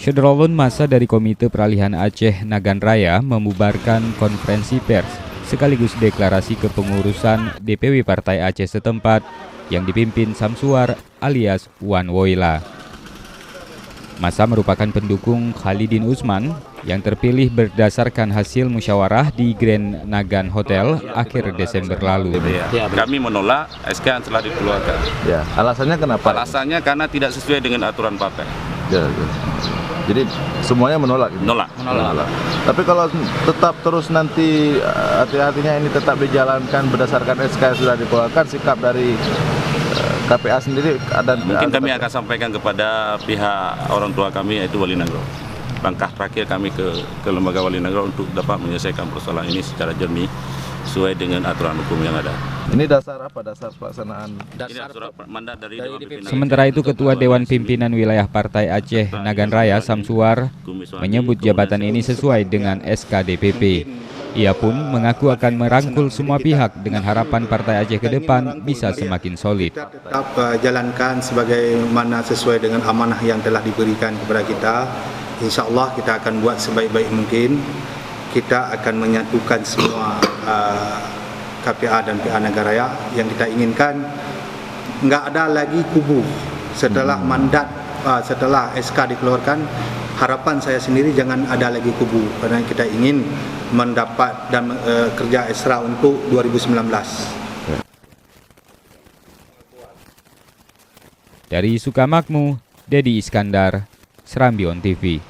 Syederolun masa dari Komite Peralihan Aceh Nagan Raya membubarkan konferensi pers sekaligus deklarasi kepengurusan DPW Partai Aceh setempat yang dipimpin Samsuar alias Wan Woyla. Masa merupakan pendukung Khalidin Usman yang terpilih berdasarkan hasil musyawarah di Grand Nagan Hotel akhir Desember lalu. Kami menolak SK yang telah dikeluarkan. Ya, alasannya kenapa? Alasannya karena tidak sesuai dengan aturan partai. Ya. Jadi semuanya menolak. Gitu? Menolak. Tapi kalau tetap terus nanti hati-hatinya ini tetap dijalankan berdasarkan SK yang sudah dikeluarkan, sikap dari KPA sendiri ada. Mungkin kami akan sampaikan kepada pihak orang tua kami yaitu Wali Nagro. Langkah terakhir kami ke lembaga Wali Nagro untuk dapat menyelesaikan persoalan ini secara jernih sesuai dengan aturan hukum yang ada. Ini dasar apa? Dasar pelaksanaan? Ini surat mandat dari Dewan Pimpinan. Sementara itu Ketua Dewan Pimpinan Wilayah Partai Aceh Nagan Raya Samsuar menyebut jabatan ini sesuai dengan SK DPP. Ia pun mengaku akan merangkul semua pihak dengan harapan Partai Aceh ke depan bisa semakin solid. Kita tetap jalankan sebagaimana sesuai dengan amanah yang telah diberikan kepada kita. Insya Allah kita akan buat sebaik-baik mungkin. Kita akan menyatukan semua KPA dan PA Nagan Raya. Yang kita inginkan nggak ada lagi kubu setelah mandat, setelah SK dikeluarkan. Harapan saya sendiri jangan ada lagi kubu karena kita ingin mendapat dan kerja ekstra untuk 2019. Dari Sukamakmur, Dedi Iskandar, Serambi On TV.